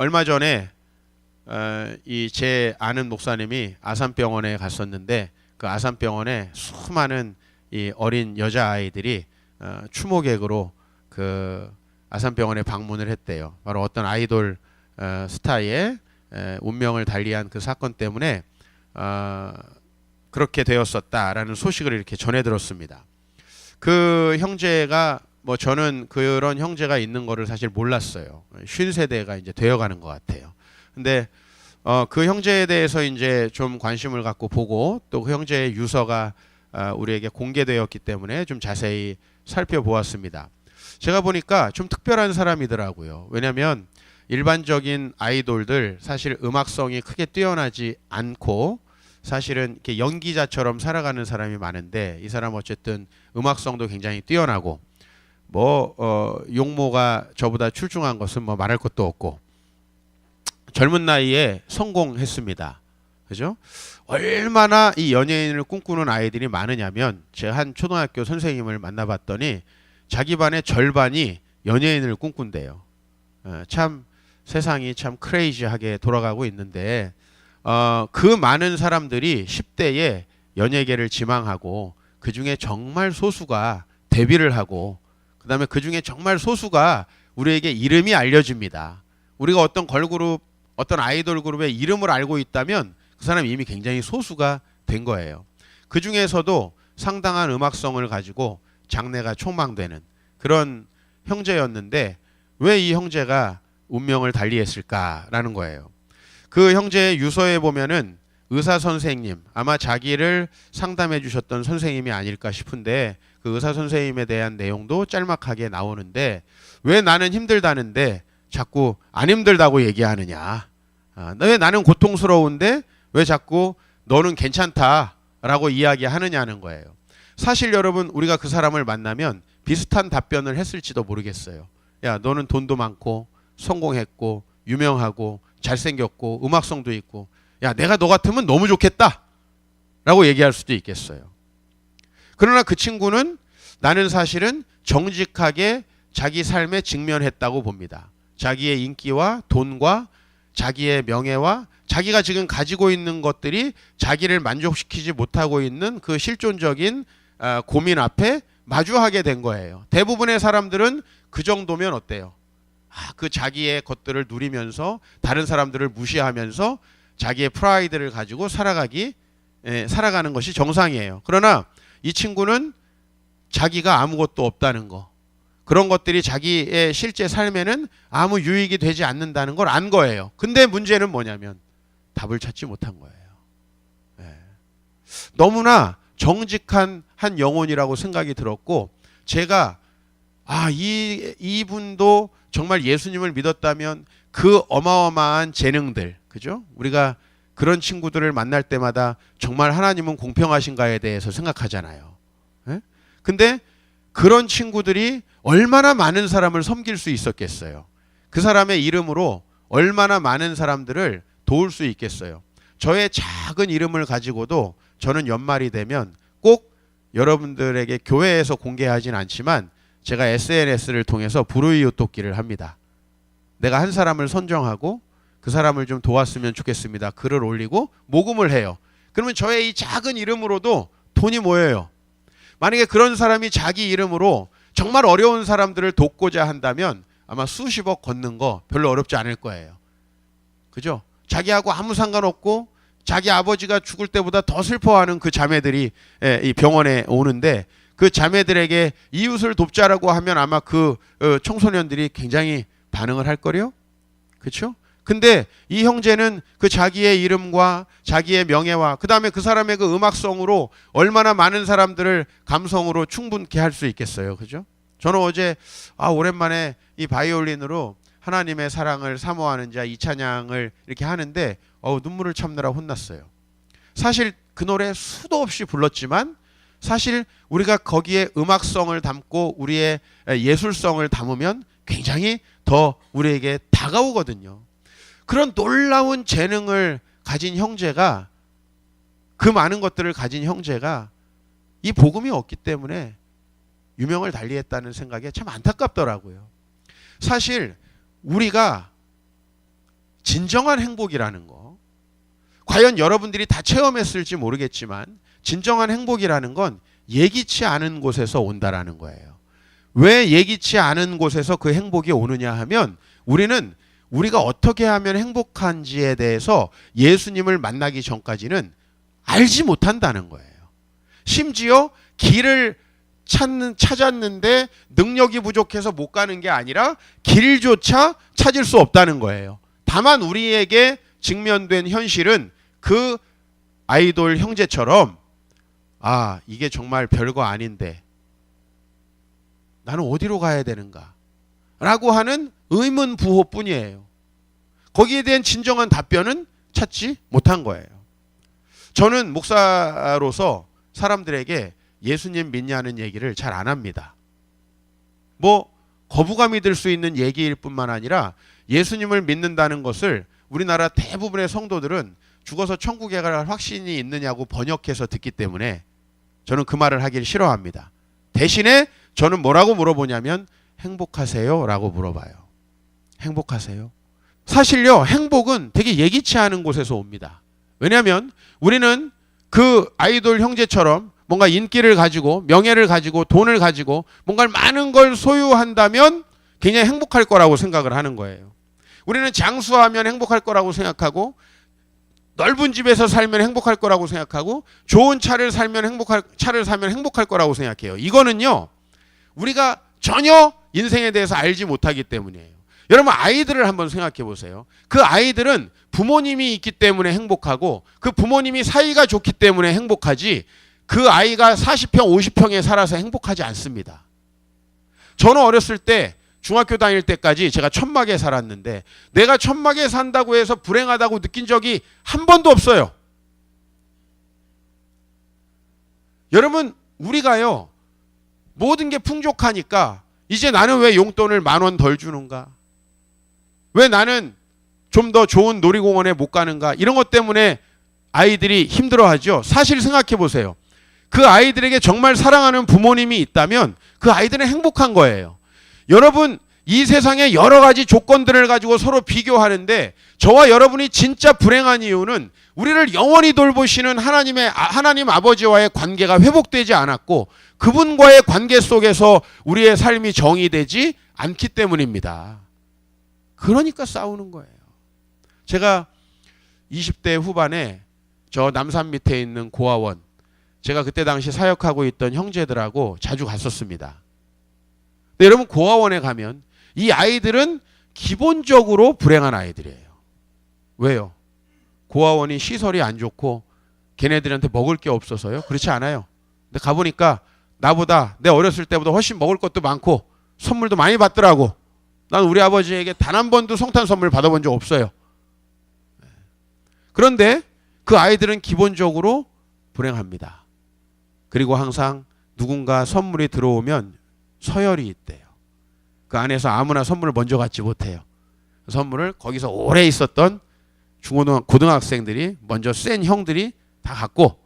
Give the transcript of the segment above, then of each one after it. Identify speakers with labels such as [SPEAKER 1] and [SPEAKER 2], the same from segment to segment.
[SPEAKER 1] 얼마 전에 이 제 아는 목사님이 아산병원에 갔었는데 그 아산병원에 수많은 이 어린 여자 아이들이 추모객으로 그 아산병원에 방문을 했대요. 바로 어떤 아이돌 스타의 운명을 달리한 그 사건 때문에 그렇게 되었었다라는 소식을 이렇게 전해 들었습니다. 그 형제가 뭐 저는 그런 형제가 있는 거를 사실 몰랐어요. 50세대가 이제 되어가는 것 같아요. 근데 그 형제에 대해서 이제 좀 관심을 갖고 보고 또 그 형제의 유서가 우리에게 공개되었기 때문에 좀 자세히 살펴보았습니다. 제가 보니까 좀 특별한 사람이더라고요. 왜냐하면 일반적인 아이돌들 사실 음악성이 크게 뛰어나지 않고 사실은 이렇게 연기자처럼 살아가는 사람이 많은데 이 사람 어쨌든 음악성도 굉장히 뛰어나고 용모가 저보다 출중한 것은 뭐 말할 것도 없고 젊은 나이에 성공했습니다. 그죠? 얼마나 이 연예인을 꿈꾸는 아이들이 많으냐면 제가 한 초등학교 선생님을 만나봤더니 자기 반의 절반이 연예인을 꿈꾼대요. 참 세상이 참 크레이지하게 돌아가고 있는데 그 많은 사람들이 10대에 연예계를 지망하고 그 중에 정말 소수가 데뷔를 하고 그 다음에 그 중에 정말 소수가 우리에게 이름이 알려집니다. 우리가 어떤 걸그룹 어떤 아이돌 그룹의 이름을 알고 있다면 그 사람이 이미 굉장히 소수가 된 거예요. 그 중에서도 상당한 음악성을 가지고 장래가 촉망되는 그런 형제였는데 왜 이 형제가 운명을 달리했을까라는 거예요. 그 형제의 유서에 보면은 의사 선생님, 아마 자기를 상담해 주셨던 선생님이 아닐까 싶은데 그 의사 선생님에 대한 내용도 짤막하게 나오는데 왜 나는 힘들다는데 자꾸 안 힘들다고 얘기하느냐. 왜 나는 고통스러운데 왜 자꾸 너는 괜찮다라고 이야기하느냐는 거예요. 사실 여러분 우리가 그 사람을 만나면 비슷한 답변을 했을지도 모르겠어요. 야, 너는 돈도 많고 성공했고 유명하고 잘생겼고 음악성도 있고 야, 내가 너 같으면 너무 좋겠다 라고 얘기할 수도 있겠어요. 그러나 그 친구는 나는 사실은 정직하게 자기 삶에 직면했다고 봅니다. 자기의 인기와 돈과 자기의 명예와 자기가 지금 가지고 있는 것들이 자기를 만족시키지 못하고 있는 그 실존적인 고민 앞에 마주하게 된 거예요. 대부분의 사람들은 그 정도면 어때요? 그 자기의 것들을 누리면서 다른 사람들을 무시하면서 자기의 프라이드를 가지고 살아가는 것이 정상이에요. 그러나 이 친구는 자기가 아무것도 없다는 거, 그런 것들이 자기의 실제 삶에는 아무 유익이 되지 않는다는 걸 안 거예요. 근데 문제는 뭐냐면 답을 찾지 못한 거예요. 너무나 정직한 한 영혼이라고 생각이 들었고 제가 이분도 정말 예수님을 믿었다면 그 어마어마한 재능들, 그죠? 우리가 그런 친구들을 만날 때마다 정말 하나님은 공평하신가에 대해서 생각하잖아요. 근데 그런 친구들이 얼마나 많은 사람을 섬길 수 있었겠어요. 그 사람의 이름으로 얼마나 많은 사람들을 도울 수 있겠어요. 저의 작은 이름을 가지고도 저는 연말이 되면 꼭 여러분들에게 교회에서 공개하진 않지만 제가 SNS를 통해서 불우이웃돕기를 합니다. 내가 한 사람을 선정하고 그 사람을 좀 도왔으면 좋겠습니다. 글을 올리고 모금을 해요. 그러면 저의 이 작은 이름으로도 돈이 모여요. 만약에 그런 사람이 자기 이름으로 정말 어려운 사람들을 돕고자 한다면 아마 수십억 걷는 거 별로 어렵지 않을 거예요. 그죠? 자기하고 아무 상관없고 자기 아버지가 죽을 때보다 더 슬퍼하는 그 자매들이 이 병원에 오는데 그 자매들에게 이웃을 돕자라고 하면 아마 그 청소년들이 굉장히 반응을 할 거요. 그렇죠? 근데 이 형제는 그 자기의 이름과 자기의 명예와 그 다음에 그 사람의 그 음악성으로 얼마나 많은 사람들을 감성으로 충분케 할 수 있겠어요. 그죠? 저는 어제 오랜만에 이 바이올린으로 하나님의 사랑을 사모하는 자 이 찬양을 이렇게 하는데 눈물을 참느라 혼났어요. 사실 그 노래 수도 없이 불렀지만 사실 우리가 거기에 음악성을 담고 우리의 예술성을 담으면 굉장히 더 우리에게 다가오거든요. 그런 놀라운 재능을 가진 형제가 그 많은 것들을 가진 형제가 이 복음이 없기 때문에 유명을 달리했다는 생각에 참 안타깝더라고요. 사실 우리가 진정한 행복이라는 거, 과연 여러분들이 다 체험했을지 모르겠지만 진정한 행복이라는 건 예기치 않은 곳에서 온다라는 거예요. 왜 예기치 않은 곳에서 그 행복이 오느냐 하면 우리는 우리가 어떻게 하면 행복한지에 대해서 예수님을 만나기 전까지는 알지 못한다는 거예요. 심지어 길을 찾았는데 능력이 부족해서 못 가는 게 아니라 길조차 찾을 수 없다는 거예요. 다만 우리에게 직면된 현실은 그 아이돌 형제처럼 아, 이게 정말 별거 아닌데 나는 어디로 가야 되는가? 라고 하는 의문 부호뿐이에요. 거기에 대한 진정한 답변은 찾지 못한 거예요. 저는 목사로서 사람들에게 예수님 믿냐는 얘기를 잘 안 합니다. 뭐 거부감이 들 수 있는 얘기일 뿐만 아니라 예수님을 믿는다는 것을 우리나라 대부분의 성도들은 죽어서 천국에 갈 확신이 있느냐고 번역해서 듣기 때문에 저는 그 말을 하길 싫어합니다. 대신에 저는 뭐라고 물어보냐면 행복하세요? 라고 물어봐요. 행복하세요? 사실요, 행복은 되게 예기치 않은 곳에서 옵니다. 왜냐하면 우리는 그 아이돌 형제처럼 뭔가 인기를 가지고 명예를 가지고 돈을 가지고 뭔가 많은 걸 소유한다면 굉장히 행복할 거라고 생각을 하는 거예요. 우리는 장수하면 행복할 거라고 생각하고 넓은 집에서 살면 행복할 거라고 생각하고 좋은 차를 사면 행복할 거라고 생각해요. 이거는요, 우리가 전혀 인생에 대해서 알지 못하기 때문이에요. 여러분, 아이들을 한번 생각해 보세요. 그 아이들은 부모님이 있기 때문에 행복하고 그 부모님이 사이가 좋기 때문에 행복하지 그 아이가 40평, 50평에 살아서 행복하지 않습니다. 저는 어렸을 때 중학교 다닐 때까지 제가 천막에 살았는데 내가 천막에 산다고 해서 불행하다고 느낀 적이 한 번도 없어요. 여러분, 우리가요, 모든 게 풍족하니까 이제 나는 왜 용돈을 10,000원 덜 주는가? 왜 나는 좀 더 좋은 놀이공원에 못 가는가? 이런 것 때문에 아이들이 힘들어하죠. 사실 생각해 보세요. 그 아이들에게 정말 사랑하는 부모님이 있다면 그 아이들은 행복한 거예요. 여러분, 이 세상에 여러 가지 조건들을 가지고 서로 비교하는데 저와 여러분이 진짜 불행한 이유는 우리를 영원히 돌보시는 하나님 아버지와의 관계가 회복되지 않았고 그분과의 관계 속에서 우리의 삶이 정의되지 않기 때문입니다. 그러니까 싸우는 거예요. 제가 20대 후반에 저 남산 밑에 있는 고아원, 제가 그때 당시 사역하고 있던 형제들하고 자주 갔었습니다. 근데 여러분, 고아원에 가면 이 아이들은 기본적으로 불행한 아이들이에요. 왜요? 고아원이 시설이 안 좋고 걔네들한테 먹을 게 없어서요? 그렇지 않아요. 근데 가보니까 나보다 내 어렸을 때보다 훨씬 먹을 것도 많고 선물도 많이 받더라고. 난 우리 아버지에게 단 한 번도 성탄 선물 받아본 적 없어요. 그런데 그 아이들은 기본적으로 불행합니다. 그리고 항상 누군가 선물이 들어오면 서열이 있대요. 그 안에서 아무나 선물을 먼저 갖지 못해요. 그 선물을 거기서 오래 있었던 고등학생들이 먼저 센 형들이 다 갖고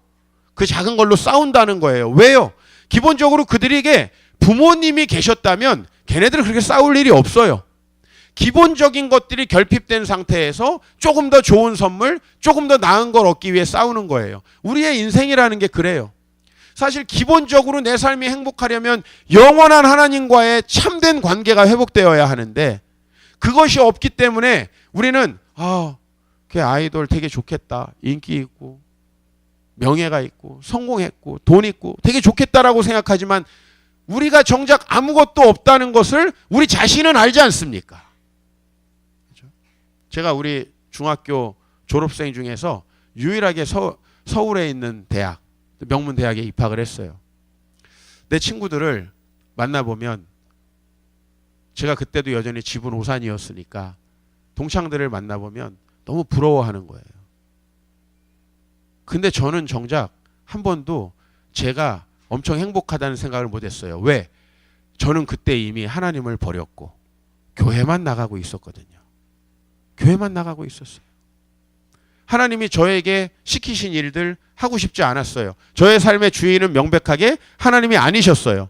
[SPEAKER 1] 그 작은 걸로 싸운다는 거예요. 왜요? 기본적으로 그들에게 부모님이 계셨다면 걔네들은 그렇게 싸울 일이 없어요. 기본적인 것들이 결핍된 상태에서 조금 더 좋은 선물, 조금 더 나은 걸 얻기 위해 싸우는 거예요. 우리의 인생이라는 게 그래요. 사실 기본적으로 내 삶이 행복하려면 영원한 하나님과의 참된 관계가 회복되어야 하는데 그것이 없기 때문에 우리는 걔 아이돌 되게 좋겠다. 인기 있고 명예가 있고 성공했고 돈 있고 되게 좋겠다라고 생각하지만 우리가 정작 아무것도 없다는 것을 우리 자신은 알지 않습니까? 제가 우리 중학교 졸업생 중에서 유일하게 서울에 있는 대학, 명문대학에 입학을 했어요. 내 친구들을 만나보면 제가 그때도 여전히 집은 오산이었으니까 동창들을 만나보면 너무 부러워하는 거예요. 근데 저는 정작 한 번도 제가 엄청 행복하다는 생각을 못했어요. 왜? 저는 그때 이미 하나님을 버렸고 교회만 나가고 있었거든요. 교회만 나가고 있었어요. 하나님이 저에게 시키신 일들 하고 싶지 않았어요. 저의 삶의 주인은 명백하게 하나님이 아니셨어요.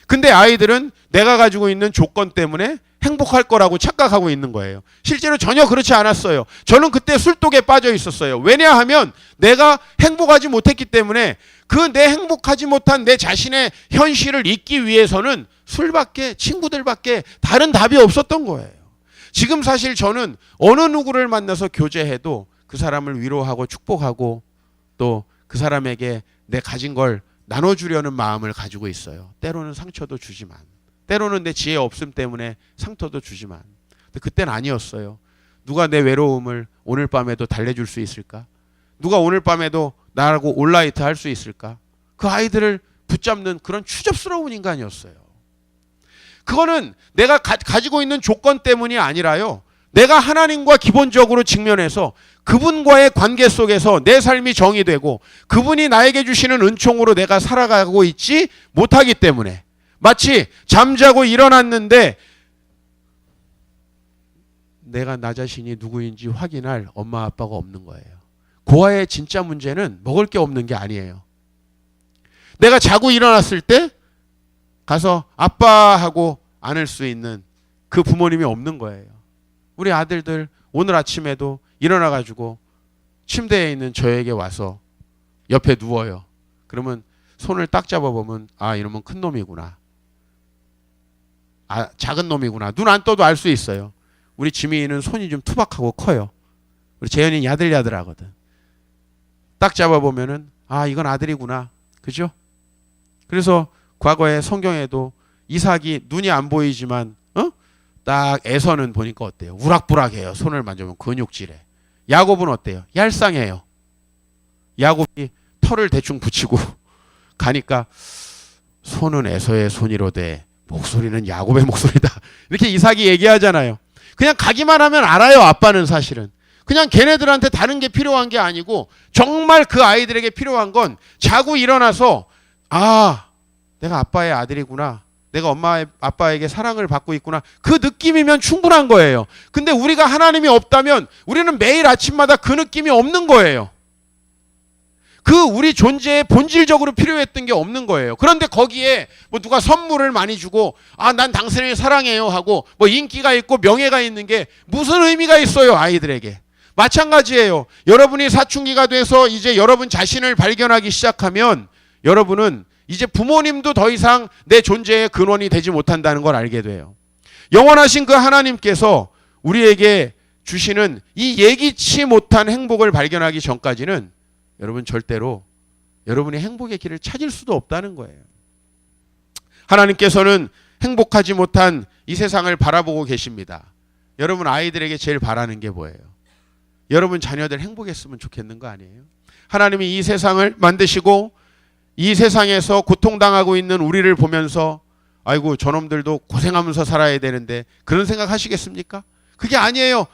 [SPEAKER 1] 근데 아이들은 내가 가지고 있는 조건 때문에 행복할 거라고 착각하고 있는 거예요. 실제로 전혀 그렇지 않았어요. 저는 그때 술독에 빠져 있었어요. 왜냐하면 내가 행복하지 못했기 때문에 그 내 행복하지 못한 내 자신의 현실을 잊기 위해서는 술밖에, 친구들밖에 다른 답이 없었던 거예요. 지금 사실 저는 어느 누구를 만나서 교제해도 그 사람을 위로하고 축복하고 또 그 사람에게 내 가진 걸 나눠주려는 마음을 가지고 있어요. 때로는 상처도 주지만, 때로는 내 지혜 없음 때문에 상처도 주지만, 근데 그때는 아니었어요. 누가 내 외로움을 오늘 밤에도 달래줄 수 있을까? 누가 오늘 밤에도 나하고 온라이트 할 수 있을까? 그 아이들을 붙잡는 그런 추접스러운 인간이었어요. 그거는 내가 가지고 있는 조건 때문이 아니라요. 내가 하나님과 기본적으로 직면해서 그분과의 관계 속에서 내 삶이 정의되고 그분이 나에게 주시는 은총으로 내가 살아가고 있지 못하기 때문에, 마치 잠자고 일어났는데 내가 나 자신이 누구인지 확인할 엄마 아빠가 없는 거예요. 고아의 진짜 문제는 먹을 게 없는 게 아니에요. 내가 자고 일어났을 때 가서 아빠하고 안을 수 있는 그 부모님이 없는 거예요. 우리 아들들 오늘 아침에도 일어나가지고 침대에 있는 저에게 와서 옆에 누워요. 그러면 손을 딱 잡아보면 아, 이놈은 큰 놈이구나. 아, 작은 놈이구나. 눈 안 떠도 알 수 있어요. 우리 지민이는 손이 좀 투박하고 커요. 우리 재현이는 야들야들하거든. 딱 잡아보면은 아, 이건 아들이구나. 그죠? 그래서 과거에 성경에도 이삭이 눈이 안 보이지만 딱 에서는 보니까 어때요? 우락부락해요. 손을 만져보면 근육질해. 야곱은 어때요? 얄쌍해요. 야곱이 털을 대충 붙이고 가니까 손은 에서의 손이로되 목소리는 야곱의 목소리다. 이렇게 이삭이 얘기하잖아요. 그냥 가기만 하면 알아요. 아빠는 사실은. 그냥 걔네들한테 다른 게 필요한 게 아니고 정말 그 아이들에게 필요한 건 자고 일어나서 아, 내가 아빠의 아들이구나. 내가 엄마 아빠에게 사랑을 받고 있구나. 그 느낌이면 충분한 거예요. 근데 우리가 하나님이 없다면 우리는 매일 아침마다 그 느낌이 없는 거예요. 그 우리 존재에 본질적으로 필요했던 게 없는 거예요. 그런데 거기에 뭐 누가 선물을 많이 주고 아, 난 당신을 사랑해요 하고 뭐 인기가 있고 명예가 있는 게 무슨 의미가 있어요, 아이들에게. 마찬가지예요. 여러분이 사춘기가 돼서 이제 여러분 자신을 발견하기 시작하면 여러분은 이제 부모님도 더 이상 내 존재의 근원이 되지 못한다는 걸 알게 돼요. 영원하신 그 하나님께서 우리에게 주시는 이 예기치 못한 행복을 발견하기 전까지는 여러분 절대로 여러분이 행복의 길을 찾을 수도 없다는 거예요. 하나님께서는 행복하지 못한 이 세상을 바라보고 계십니다. 여러분 아이들에게 제일 바라는 게 뭐예요? 여러분 자녀들 행복했으면 좋겠는 거 아니에요? 하나님이 이 세상을 만드시고 이 세상에서 고통당하고 있는 우리를 보면서 아이고 저놈들도 고생하면서 살아야 되는데 그런 생각 하시겠습니까? 그게 아니에요.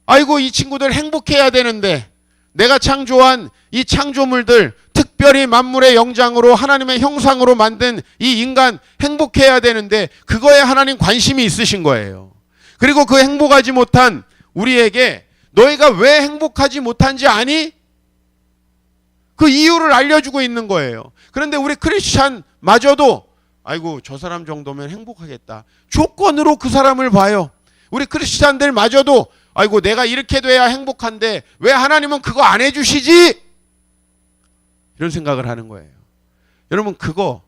[SPEAKER 1] 아이고 이 친구들 행복해야 되는데 내가 창조한 이 창조물들, 특별히 만물의 영장으로 하나님의 형상으로 만든 이 인간 행복해야 되는데 그거에 하나님 관심이 있으신 거예요. 그리고 그 행복하지 못한 우리에게 너희가 왜 행복하지 못한지 아니? 그 이유를 알려주고 있는 거예요. 그런데 우리 크리스찬마저도 아이고 저 사람 정도면 행복하겠다. 조건으로 그 사람을 봐요. 우리 크리스찬들마저도 아이고 내가 이렇게 돼야 행복한데 왜 하나님은 그거 안 해주시지? 이런 생각을 하는 거예요. 여러분 그거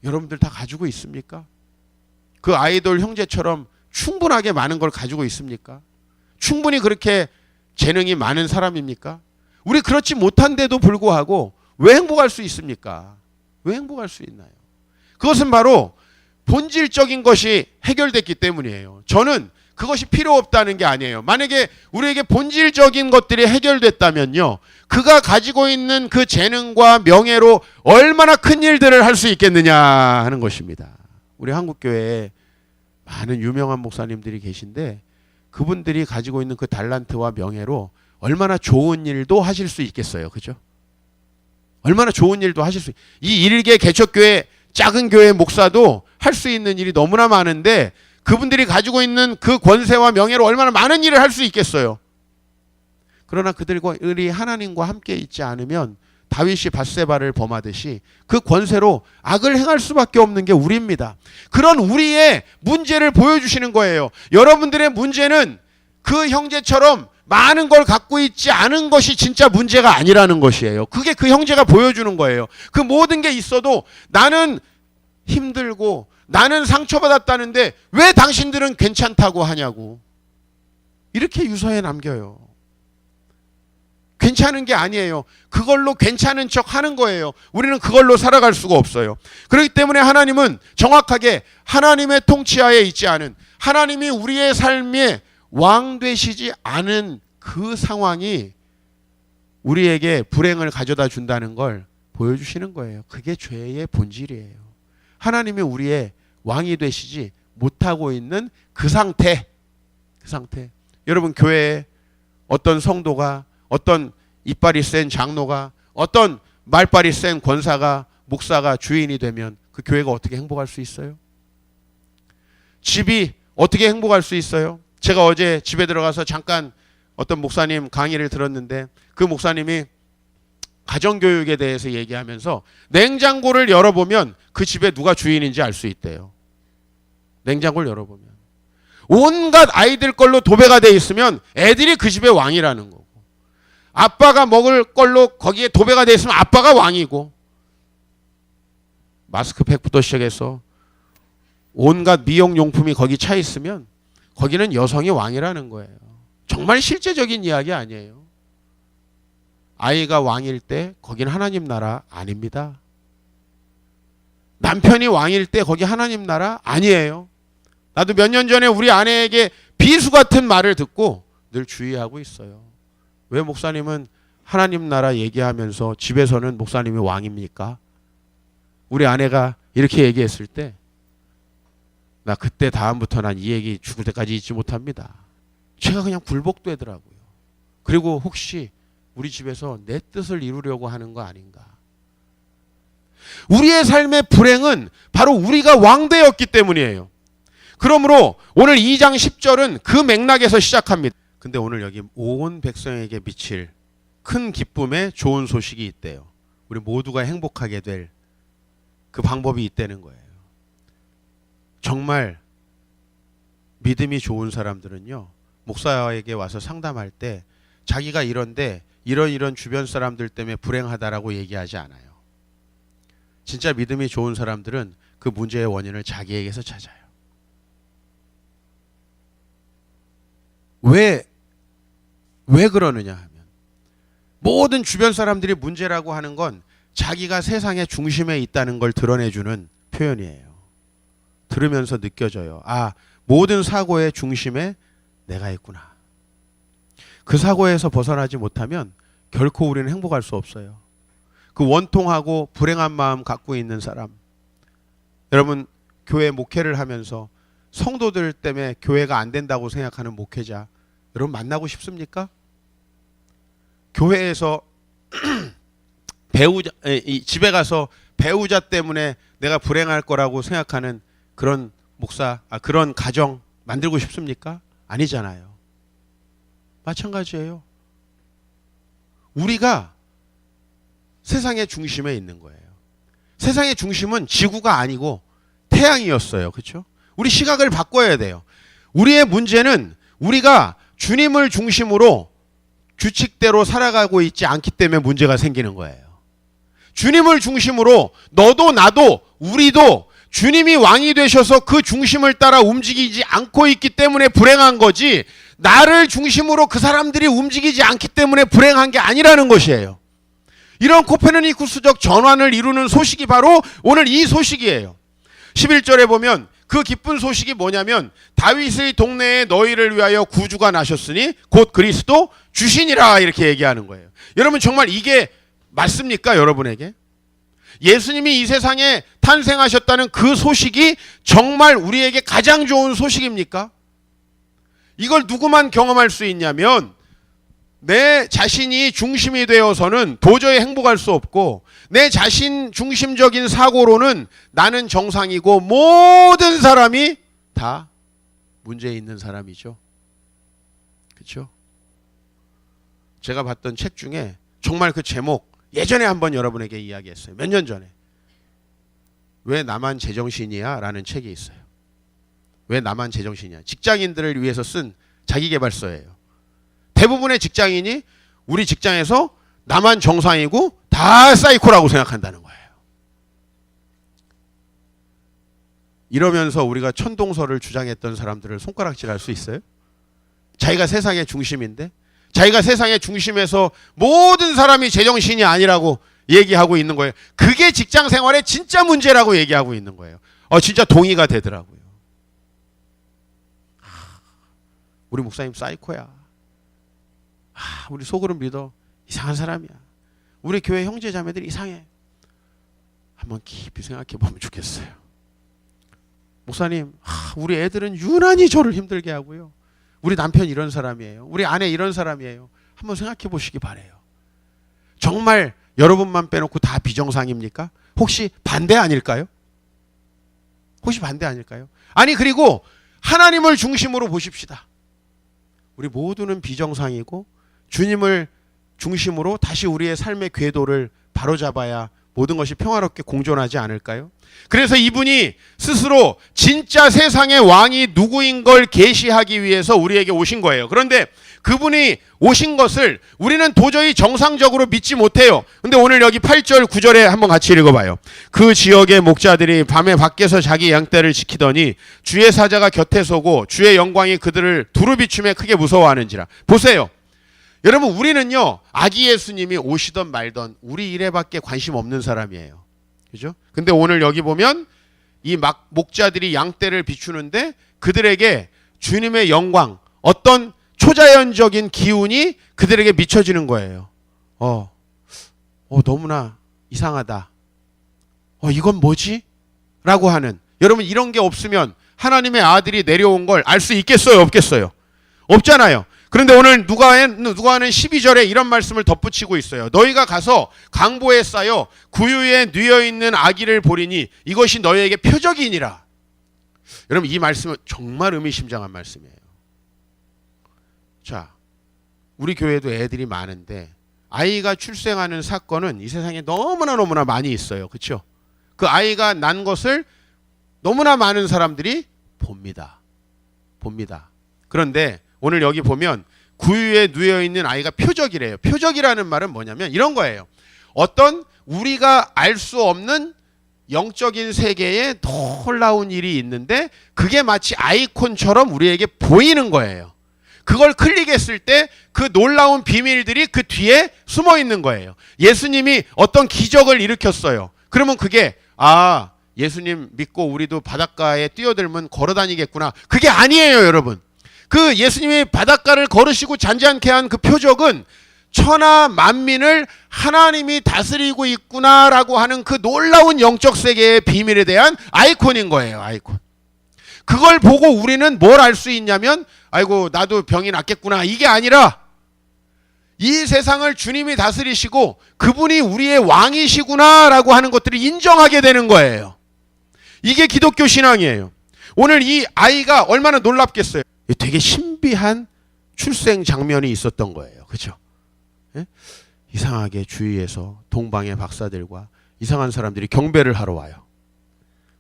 [SPEAKER 1] 여러분들 다 가지고 있습니까? 그 아이돌 형제처럼 충분하게 많은 걸 가지고 있습니까? 충분히 그렇게 재능이 많은 사람입니까? 우리 그렇지 못한데도 불구하고 왜 행복할 수 있습니까? 왜 행복할 수 있나요? 그것은 바로 본질적인 것이 해결됐기 때문이에요. 저는 그것이 필요 없다는 게 아니에요. 만약에 우리에게 본질적인 것들이 해결됐다면요, 그가 가지고 있는 그 재능과 명예로 얼마나 큰 일들을 할 수 있겠느냐 하는 것입니다. 우리 한국교회에 많은 유명한 목사님들이 계신데 그분들이 가지고 있는 그 달란트와 명예로 얼마나 좋은 일도 하실 수 있겠어요. 그죠? 얼마나 좋은 일도 하실 수 이 일개 개척교회 작은 교회 목사도 할 수 있는 일이 너무나 많은데 그분들이 가지고 있는 그 권세와 명예로 얼마나 많은 일을 할 수 있겠어요. 그러나 그들이 하나님과 함께 있지 않으면 다윗이 밧세바를 범하듯이 그 권세로 악을 행할 수밖에 없는 게 우리입니다. 그런 우리의 문제를 보여주시는 거예요. 여러분들의 문제는 그 형제처럼 많은 걸 갖고 있지 않은 것이 진짜 문제가 아니라는 것이에요. 그게 그 형제가 보여주는 거예요. 그 모든 게 있어도 나는 힘들고 나는 상처받았다는데 왜 당신들은 괜찮다고 하냐고. 이렇게 유서에 남겨요. 괜찮은 게 아니에요. 그걸로 괜찮은 척 하는 거예요. 우리는 그걸로 살아갈 수가 없어요. 그렇기 때문에 하나님은 정확하게 하나님의 통치하에 있지 않은, 하나님이 우리의 삶에 왕 되시지 않은 그 상황이 우리에게 불행을 가져다 준다는 걸 보여주시는 거예요. 그게 죄의 본질이에요. 하나님이 우리의 왕이 되시지 못하고 있는 그 상태. 여러분, 교회에 어떤 성도가, 어떤 이빨이 센 장로가, 어떤 말빨이 센 권사가, 목사가 주인이 되면 그 교회가 어떻게 행복할 수 있어요? 집이 어떻게 행복할 수 있어요? 제가 어제 집에 들어가서 잠깐 어떤 목사님 강의를 들었는데, 그 목사님이 가정교육에 대해서 얘기하면서 냉장고를 열어보면 그 집에 누가 주인인지 알 수 있대요. 냉장고를 열어보면 온갖 아이들 걸로 도배가 돼 있으면 애들이 그 집의 왕이라는 거고, 아빠가 먹을 걸로 거기에 도배가 돼 있으면 아빠가 왕이고, 마스크팩부터 시작해서 온갖 미용용품이 거기 차 있으면 거기는 여성이 왕이라는 거예요. 정말 실제적인 이야기 아니에요. 아이가 왕일 때 거긴 하나님 나라 아닙니다. 남편이 왕일 때 거기 하나님 나라 아니에요. 나도 몇 년 전에 우리 아내에게 비수 같은 말을 듣고 늘 주의하고 있어요. 왜 목사님은 하나님 나라 얘기하면서 집에서는 목사님이 왕입니까? 우리 아내가 이렇게 얘기했을 때 나 그때 다음부터 난 이 얘기 죽을 때까지 잊지 못합니다. 제가 그냥 굴복되더라고요. 그리고 혹시 우리 집에서 내 뜻을 이루려고 하는 거 아닌가? 우리의 삶의 불행은 바로 우리가 왕되었기 때문이에요. 그러므로 오늘 2장 10절은 그 맥락에서 시작합니다. 근데 오늘 여기 온 백성에게 미칠 큰 기쁨의 좋은 소식이 있대요. 우리 모두가 행복하게 될 그 방법이 있다는 거예요. 정말 믿음이 좋은 사람들은요, 목사에게 와서 상담할 때 자기가 이런데 이런 주변 사람들 때문에 불행하다라고 얘기하지 않아요. 진짜 믿음이 좋은 사람들은 그 문제의 원인을 자기에게서 찾아요. 왜 그러느냐 하면, 모든 주변 사람들이 문제라고 하는 건 자기가 세상의 중심에 있다는 걸 드러내주는 표현이에요. 들으면서 느껴져요. 아, 모든 사고의 중심에 내가 있구나. 그 사고에서 벗어나지 못하면 결코 우리는 행복할 수 없어요. 그 원통하고 불행한 마음 갖고 있는 사람, 여러분, 교회 목회를 하면서 성도들 때문에 교회가 안 된다고 생각하는 목회자 여러분 만나고 싶습니까? 교회에서 배우자, 집에 가서 배우자 때문에 내가 불행할 거라고 생각하는 그런 목사, 그런 가정 만들고 싶습니까? 아니잖아요. 마찬가지예요. 우리가 세상의 중심에 있는 거예요. 세상의 중심은 지구가 아니고 태양이었어요. 그렇죠? 우리 시각을 바꿔야 돼요. 우리의 문제는 우리가 주님을 중심으로 규칙대로 살아가고 있지 않기 때문에 문제가 생기는 거예요. 주님을 중심으로 너도 나도 우리도 주님이 왕이 되셔서 그 중심을 따라 움직이지 않고 있기 때문에 불행한 거지, 나를 중심으로 그 사람들이 움직이지 않기 때문에 불행한 게 아니라는 것이에요. 이런 코페르니쿠스적 전환을 이루는 소식이 바로 오늘 이 소식이에요. 11절에 보면 그 기쁜 소식이 뭐냐면, 다윗의 동네에 너희를 위하여 구주가 나셨으니 곧 그리스도 주시니라, 이렇게 얘기하는 거예요. 여러분, 정말 이게 맞습니까? 여러분에게 예수님이 이 세상에 탄생하셨다는 그 소식이 정말 우리에게 가장 좋은 소식입니까? 이걸 누구만 경험할 수 있냐면, 내 자신이 중심이 되어서는 도저히 행복할 수 없고, 내 자신 중심적인 사고로는 나는 정상이고 모든 사람이 다 문제 있는 사람이죠. 그렇죠? 제가 봤던 책 중에 정말 그 제목 예전에 한번 여러분에게 이야기했어요. 몇 년 전에. 왜 나만 제정신이야? 라는 책이 있어요. 왜 나만 제정신이야? 직장인들을 위해서 쓴 자기계발서예요. 대부분의 직장인이 우리 직장에서 나만 정상이고 다 사이코라고 생각한다는 거예요. 이러면서 우리가 천동설을 주장했던 사람들을 손가락질할 수 있어요? 자기가 세상의 중심인데, 자기가 세상의 중심에서 모든 사람이 제정신이 아니라고 얘기하고 있는 거예요. 그게 직장 생활의 진짜 문제라고 얘기하고 있는 거예요. 진짜 동의가 되더라고요. 우리 목사님 사이코야. 우리 속으로 믿어. 이상한 사람이야. 우리 교회 형제 자매들이 이상해. 한번 깊이 생각해 보면 좋겠어요. 목사님, 우리 애들은 유난히 저를 힘들게 하고요. 우리 남편 이런 사람이에요. 우리 아내 이런 사람이에요. 한번 생각해 보시기 바래요. 정말 여러분만 빼놓고 다 비정상입니까? 혹시 반대 아닐까요? 혹시 반대 아닐까요? 아니, 그리고 하나님을 중심으로 보십시다. 우리 모두는 비정상이고 주님을 중심으로 다시 우리의 삶의 궤도를 바로잡아야 모든 것이 평화롭게 공존하지 않을까요? 그래서 이분이 스스로 진짜 세상의 왕이 누구인 걸 계시하기 위해서 우리에게 오신 거예요. 그런데 그분이 오신 것을 우리는 도저히 정상적으로 믿지 못해요. 근데 오늘 여기 8절 9절에 한번 같이 읽어봐요. 그 지역의 목자들이 밤에 밖에서 자기 양떼를 지키더니 주의 사자가 곁에 서고 주의 영광이 그들을 두루 비춤에 크게 무서워하는지라. 보세요. 여러분, 우리는요, 아기 예수님이 오시던 말던 우리 일에밖에 관심 없는 사람이에요. 그죠? 근데 오늘 여기 보면 이 목자들이 양떼를 비추는데 그들에게 주님의 영광, 어떤 초자연적인 기운이 그들에게 미쳐지는 거예요. 너무나 이상하다. 이건 뭐지? 라고 하는. 여러분, 이런 게 없으면 하나님의 아들이 내려온 걸 알 수 있겠어요? 없겠어요? 없잖아요. 그런데 오늘 누가는 12절에 이런 말씀을 덧붙이고 있어요. 너희가 가서 강보에 쌓여 구유에 뉘어있는 아기를 보리니 이것이 너희에게 표적이니라. 여러분, 이 말씀은 정말 의미심장한 말씀이에요. 자, 우리 교회도 애들이 많은데 아이가 출생하는 사건은 이 세상에 너무나 많이 있어요. 그렇죠? 그 아이가 난 것을 너무나 많은 사람들이 봅니다. 그런데 오늘 여기 보면 구유에 누워있는 아이가 표적이래요. 표적이라는 말은 뭐냐면 이런 거예요. 어떤 우리가 알 수 없는 영적인 세계에 놀라운 일이 있는데 그게 마치 아이콘처럼 우리에게 보이는 거예요. 그걸 클릭했을 때 그 놀라운 비밀들이 그 뒤에 숨어 있는 거예요. 예수님이 어떤 기적을 일으켰어요. 그러면 그게 예수님 믿고 우리도 바닷가에 뛰어들면 걸어다니겠구나. 그게 아니에요, 여러분. 그 예수님이 바닷가를 걸으시고 잔잔케 한 그 표적은 천하 만민을 하나님이 다스리고 있구나라고 하는 그 놀라운 영적 세계의 비밀에 대한 아이콘인 거예요. 아이콘. 그걸 보고 우리는 뭘 알 수 있냐면 아이고 나도 병이 낫겠구나. 이게 아니라 이 세상을 주님이 다스리시고 그분이 우리의 왕이시구나라고 하는 것들을 인정하게 되는 거예요. 이게 기독교 신앙이에요. 오늘 이 아이가 얼마나 놀랍겠어요. 되게 신비한 출생 장면이 있었던 거예요. 그렇죠? 예? 이상하게 주위에서 동방의 박사들과 이상한 사람들이 경배를 하러 와요.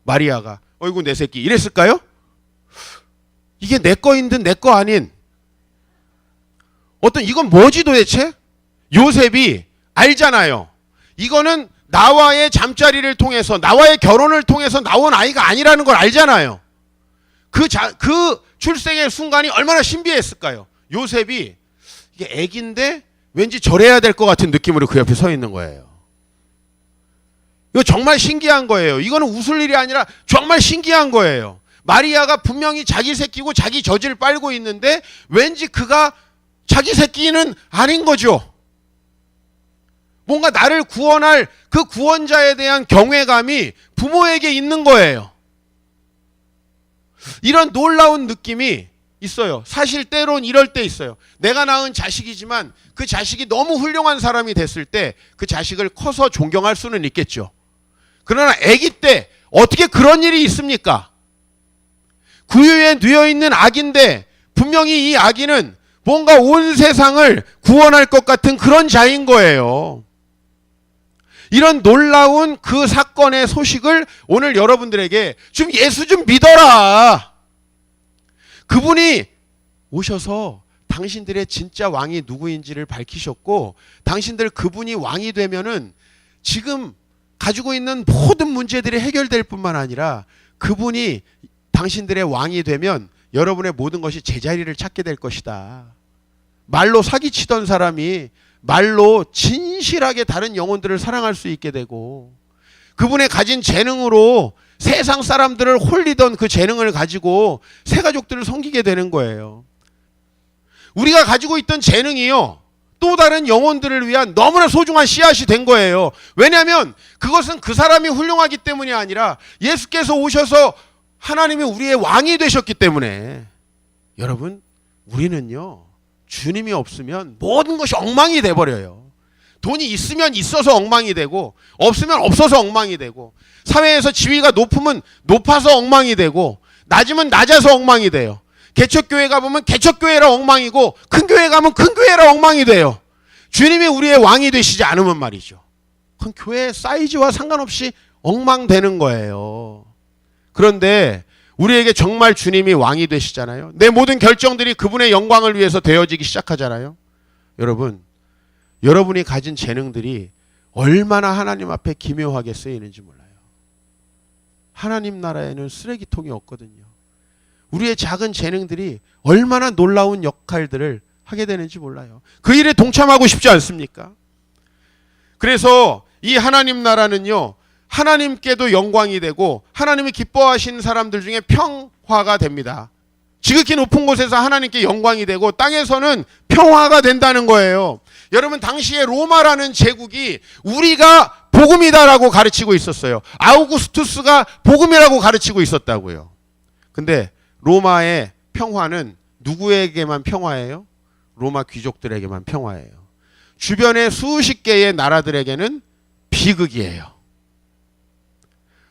[SPEAKER 1] 마리아가 어이구 내 새끼 이랬을까요? 이게 내 거인 듯 내 거 아닌 이건 뭐지 도대체? 요셉이 알잖아요. 이거는 나와의 잠자리를 통해서 나와의 결혼을 통해서 나온 아이가 아니라는 걸 알잖아요. 그 출생의 순간이 얼마나 신비했을까요? 요셉이 이게 애기인데 왠지 절해야 될 것 같은 느낌으로 그 옆에 서 있는 거예요. 이거 정말 신기한 거예요. 이거는 웃을 일이 아니라 정말 신기한 거예요. 마리아가 분명히 자기 새끼고 자기 젖을 빨고 있는데 왠지 그가 자기 새끼는 아닌 거죠. 뭔가 나를 구원할 그 구원자에 대한 경외감이 부모에게 있는 거예요. 이런 놀라운 느낌이 있어요. 사실 때론 이럴 때 있어요. 내가 낳은 자식이지만 그 자식이 너무 훌륭한 사람이 됐을 때 그 자식을 커서 존경할 수는 있겠죠. 그러나 아기 때 어떻게 그런 일이 있습니까? 구유에 뉘어있는 아기인데 분명히 이 아기는 뭔가 온 세상을 구원할 것 같은 그런 자인 거예요. 이런 놀라운 그 사건의 소식을 오늘 여러분들에게 좀 예수 좀 믿어라. 그분이 오셔서 당신들의 진짜 왕이 누구인지를 밝히셨고, 당신들 그분이 왕이 되면은 지금 가지고 있는 모든 문제들이 해결될 뿐만 아니라 그분이 당신들의 왕이 되면 여러분의 모든 것이 제자리를 찾게 될 것이다. 말로 사기치던 사람이 말로 진실하게 다른 영혼들을 사랑할 수 있게 되고, 그분의 가진 재능으로 세상 사람들을 홀리던 그 재능을 가지고 새 가족들을 섬기게 되는 거예요. 우리가 가지고 있던 재능이요, 또 다른 영혼들을 위한 너무나 소중한 씨앗이 된 거예요. 왜냐하면 그것은 그 사람이 훌륭하기 때문이 아니라 예수께서 오셔서 하나님이 우리의 왕이 되셨기 때문에. 여러분, 우리는요, 주님이 없으면 모든 것이 엉망이 돼버려요. 돈이 있으면 있어서 엉망이 되고, 없으면 없어서 엉망이 되고, 사회에서 지위가 높으면 높아서 엉망이 되고, 낮으면 낮아서 엉망이 돼요. 개척교회 가보면 개척교회라 엉망이고, 큰 교회 가면 큰 교회라 엉망이 돼요. 주님이 우리의 왕이 되시지 않으면 말이죠, 큰 교회 사이즈와 상관없이 엉망되는 거예요. 그런데 우리에게 정말 주님이 왕이 되시잖아요. 내 모든 결정들이 그분의 영광을 위해서 되어지기 시작하잖아요. 여러분, 여러분이 가진 재능들이 얼마나 하나님 앞에 기묘하게 쓰이는지 몰라요. 하나님 나라에는 쓰레기통이 없거든요. 우리의 작은 재능들이 얼마나 놀라운 역할들을 하게 되는지 몰라요. 그 일에 동참하고 싶지 않습니까? 그래서 이 하나님 나라는요, 하나님께도 영광이 되고 하나님이 기뻐하시는 사람들 중에 평화가 됩니다. 지극히 높은 곳에서 하나님께 영광이 되고 땅에서는 평화가 된다는 거예요. 여러분, 당시에 로마라는 제국이 우리가 복음이다라고 가르치고 있었어요. 아우구스투스가 복음이라고 가르치고 있었다고요. 근데 로마의 평화는 누구에게만 평화예요? 로마 귀족들에게만 평화예요. 주변의 수십 개의 나라들에게는 비극이에요.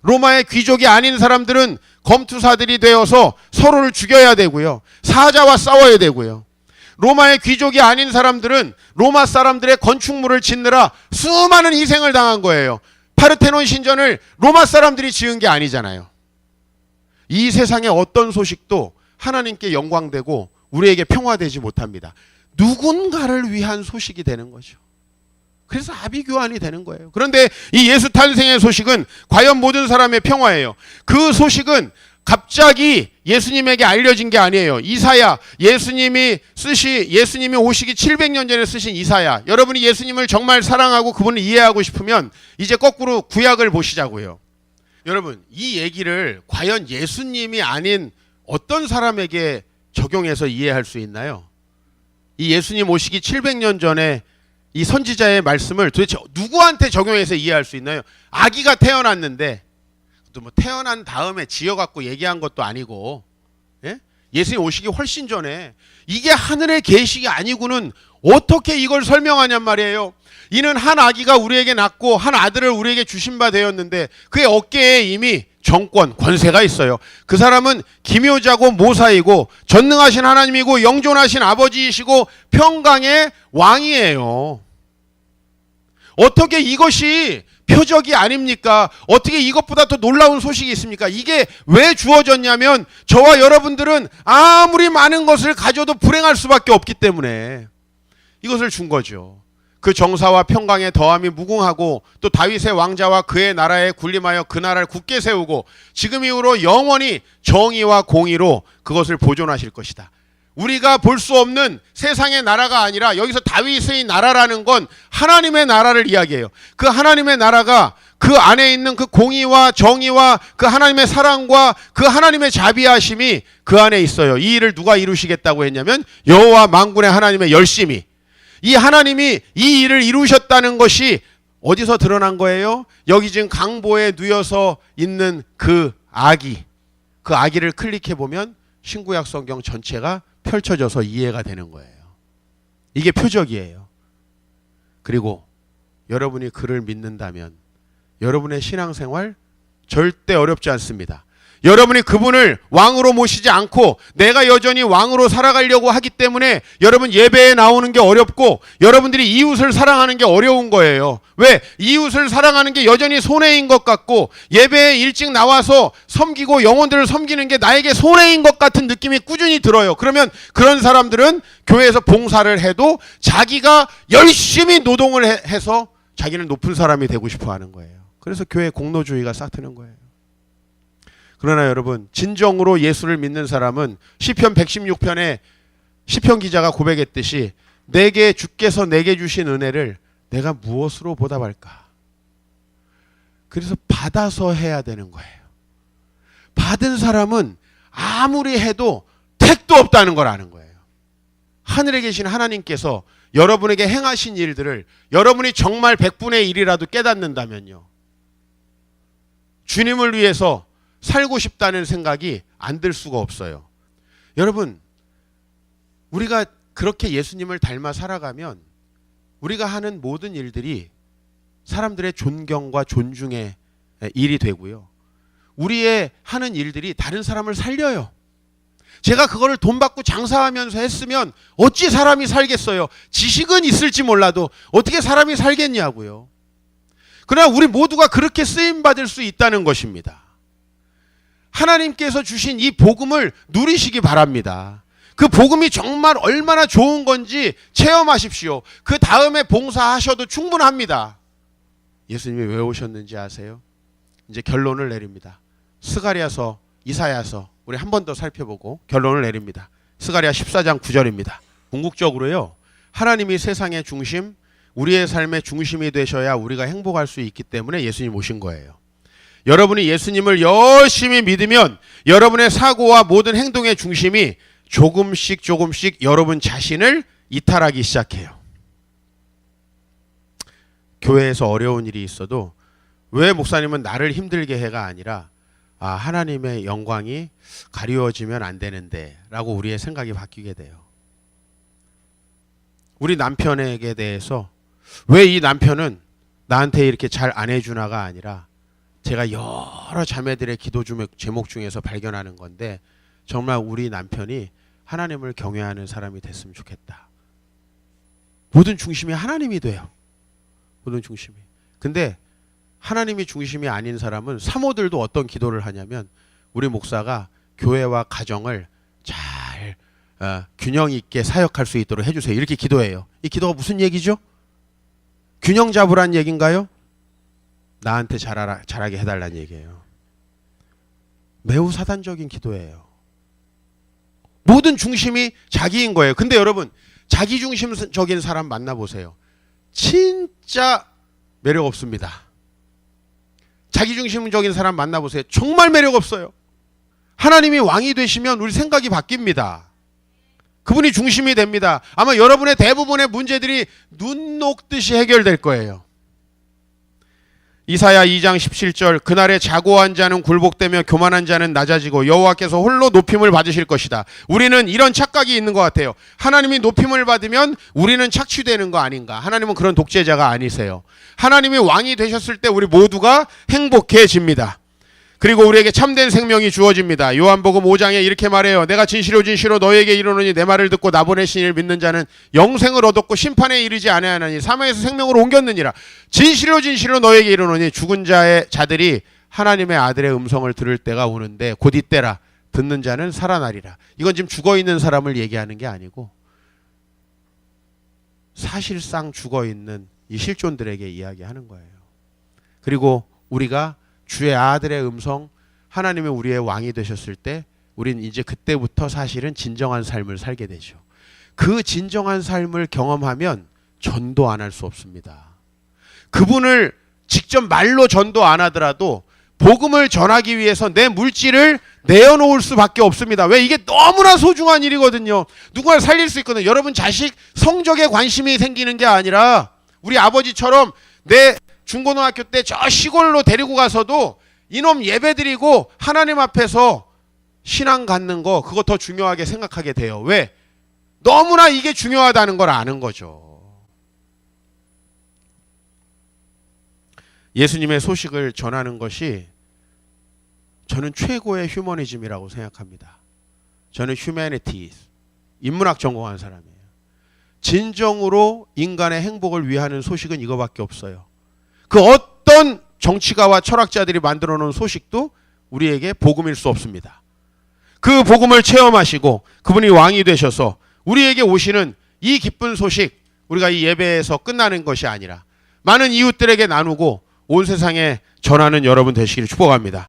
[SPEAKER 1] 로마의 귀족이 아닌 사람들은 검투사들이 되어서 서로를 죽여야 되고요, 사자와 싸워야 되고요. 로마의 귀족이 아닌 사람들은 로마 사람들의 건축물을 짓느라 수많은 희생을 당한 거예요. 파르테논 신전을 로마 사람들이 지은 게 아니잖아요. 이 세상의 어떤 소식도 하나님께 영광되고 우리에게 평화되지 못합니다. 누군가를 위한 소식이 되는 거죠. 그래서 아비규환이 되는 거예요. 그런데 이 예수 탄생의 소식은 과연 모든 사람의 평화예요. 그 소식은 갑자기 예수님에게 알려진 게 아니에요. 이사야, 예수님이 오시기 700년 전에 쓰신 이사야. 여러분이 예수님을 정말 사랑하고 그분을 이해하고 싶으면 이제 거꾸로 구약을 보시자고요. 여러분, 이 얘기를 과연 예수님이 아닌 어떤 사람에게 적용해서 이해할 수 있나요? 이 예수님 오시기 700년 전에 이 선지자의 말씀을 도대체 누구한테 적용해서 이해할 수 있나요? 아기가 태어났는데, 또 뭐 태어난 다음에 지어갖고 얘기한 것도 아니고, 예? 예수님 오시기 훨씬 전에, 이게 하늘의 계시가 아니고는 어떻게 이걸 설명하냔 말이에요. 이는 한 아기가 우리에게 낳고 한 아들을 우리에게 주신 바 되었는데 그의 어깨에 이미 정권, 권세가 있어요. 그 사람은 기묘자고 모사이고 전능하신 하나님이고 영존하신 아버지이시고 평강의 왕이에요. 어떻게 이것이 표적이 아닙니까? 어떻게 이것보다 더 놀라운 소식이 있습니까? 이게 왜 주어졌냐면 저와 여러분들은 아무리 많은 것을 가져도 불행할 수밖에 없기 때문에 이것을 준 거죠. 그 정사와 평강의 더함이 무궁하고 또 다윗의 왕자와 그의 나라에 군림하여 그 나라를 굳게 세우고 지금 이후로 영원히 정의와 공의로 그것을 보존하실 것이다. 우리가 볼 수 없는 세상의 나라가 아니라 여기서 다윗의 나라라는 건 하나님의 나라를 이야기해요. 그 하나님의 나라가 그 안에 있는 그 공의와 정의와 그 하나님의 사랑과 그 하나님의 자비하심이 그 안에 있어요. 이 일을 누가 이루시겠다고 했냐면 여호와 만군의 하나님의 열심히, 이 하나님이 이 일을 이루셨다는 것이 어디서 드러난 거예요? 여기 지금 강보에 누워서 있는 그 아기를 클릭해보면 신구약 성경 전체가 펼쳐져서 이해가 되는 거예요. 이게 표적이에요. 그리고 여러분이 그를 믿는다면 여러분의 신앙생활 절대 어렵지 않습니다. 여러분이 그분을 왕으로 모시지 않고 내가 여전히 왕으로 살아가려고 하기 때문에 여러분 예배에 나오는 게 어렵고 여러분들이 이웃을 사랑하는 게 어려운 거예요. 왜? 이웃을 사랑하는 게 여전히 손해인 것 같고 예배에 일찍 나와서 섬기고 영혼들을 섬기는 게 나에게 손해인 것 같은 느낌이 꾸준히 들어요. 그러면 그런 사람들은 교회에서 봉사를 해도 자기가 열심히 노동을 해서 자기는 높은 사람이 되고 싶어 하는 거예요. 그래서 교회 공로주의가 싹트는 거예요. 그러나 여러분, 진정으로 예수를 믿는 사람은 시편 116편에 시편 기자가 고백했듯이 내게 주께서 내게 주신 은혜를 내가 무엇으로 보답할까? 그래서 받아서 해야 되는 거예요. 받은 사람은 아무리 해도 택도 없다는 걸 아는 거예요. 하늘에 계신 하나님께서 여러분에게 행하신 일들을 여러분이 정말 100분의 1이라도 깨닫는다면요, 주님을 위해서 살고 싶다는 생각이 안 들 수가 없어요. 여러분, 우리가 그렇게 예수님을 닮아 살아가면 우리가 하는 모든 일들이 사람들의 존경과 존중의 일이 되고요, 우리의 하는 일들이 다른 사람을 살려요. 제가 그거를 돈 받고 장사하면서 했으면 어찌 사람이 살겠어요? 지식은 있을지 몰라도 어떻게 사람이 살겠냐고요. 그러나 우리 모두가 그렇게 쓰임받을 수 있다는 것입니다. 하나님께서 주신 이 복음을 누리시기 바랍니다. 그 복음이 정말 얼마나 좋은 건지 체험하십시오. 그 다음에 봉사하셔도 충분합니다. 예수님이 왜 오셨는지 아세요? 이제 결론을 내립니다. 스가랴서, 이사야서 우리 한 번 더 살펴보고 결론을 내립니다. 스가랴 14장 9절입니다. 궁극적으로요, 하나님이 세상의 중심, 우리의 삶의 중심이 되셔야 우리가 행복할 수 있기 때문에 예수님 오신 거예요. 여러분이 예수님을 열심히 믿으면 여러분의 사고와 모든 행동의 중심이 조금씩 여러분 자신을 이탈하기 시작해요. 교회에서 어려운 일이 있어도 왜 목사님은 나를 힘들게 해가 아니라 하나님의 영광이 가리워지면 안 되는데 라고 우리의 생각이 바뀌게 돼요. 우리 남편에게 대해서 왜 이 남편은 나한테 이렇게 잘 안 해주나가 아니라 제가 여러 자매들의 기도 제목 중에서 발견하는 건데, 정말 우리 남편이 하나님을 경외하는 사람이 됐으면 좋겠다. 모든 중심이 하나님이 돼요. 모든 중심이. 근데 하나님이 중심이 아닌 사람은 사모들도 어떤 기도를 하냐면, 우리 목사가 교회와 가정을 잘 균형 있게 사역할 수 있도록 해주세요, 이렇게 기도해요. 이 기도가 무슨 얘기죠? 균형 잡으란 얘기인가요? 나한테 잘하게 해달라는 얘기예요. 매우 사단적인 기도예요. 모든 중심이 자기인 거예요. 근데 여러분, 자기 중심적인 사람 만나보세요. 진짜 매력 없습니다. 자기 중심적인 사람 만나보세요. 정말 매력 없어요. 하나님이 왕이 되시면 우리 생각이 바뀝니다. 그분이 중심이 됩니다. 아마 여러분의 대부분의 문제들이 눈 녹듯이 해결될 거예요. 이사야 2장 17절, 그날에 자고한 자는 굴복되며 교만한 자는 낮아지고 여호와께서 홀로 높임을 받으실 것이다. 우리는 이런 착각이 있는 것 같아요. 하나님이 높임을 받으면 우리는 착취되는 거 아닌가. 하나님은 그런 독재자가 아니세요. 하나님이 왕이 되셨을 때 우리 모두가 행복해집니다. 그리고 우리에게 참된 생명이 주어집니다. 요한복음 5장에 이렇게 말해요. 내가 진실로 너희에게 이르노니 내 말을 듣고 나 보내신 이를 믿는 자는 영생을 얻었고 심판에 이르지 아니하나니 사망에서 생명으로 옮겼느니라. 진실로 너희에게 이르노니 죽은 자들이 하나님의 아들의 음성을 들을 때가 오는데 곧 이때라. 듣는 자는 살아나리라. 이건 지금 죽어있는 사람을 얘기하는 게 아니고 사실상 죽어있는 이 실존들에게 이야기하는 거예요. 그리고 우리가 주의 아들의 음성, 하나님이 우리의 왕이 되셨을 때 우린 이제 그때부터 사실은 진정한 삶을 살게 되죠. 그 진정한 삶을 경험하면 전도 안 할 수 없습니다. 그분을 직접 말로 전도 안 하더라도 복음을 전하기 위해서 내 물질을 내어놓을 수밖에 없습니다. 왜? 이게 너무나 소중한 일이거든요. 누군가를 살릴 수 있거든요. 여러분 자식 성적에 관심이 생기는 게 아니라 우리 아버지처럼 내 중고등학교 때 저 시골로 데리고 가서도 이놈 예배드리고 하나님 앞에서 신앙 갖는 거, 그거 더 중요하게 생각하게 돼요. 왜? 너무나 이게 중요하다는 걸 아는 거죠. 예수님의 소식을 전하는 것이 저는 최고의 휴머니즘이라고 생각합니다. 저는 휴머니티스, 인문학 전공한 사람이에요. 진정으로 인간의 행복을 위하는 소식은 이거밖에 없어요. 그 어떤 정치가와 철학자들이 만들어 놓은 소식도 우리에게 복음일 수 없습니다. 그 복음을 체험하시고 그분이 왕이 되셔서 우리에게 오시는 이 기쁜 소식, 우리가 이 예배에서 끝나는 것이 아니라 많은 이웃들에게 나누고 온 세상에 전하는 여러분 되시기를 축복합니다.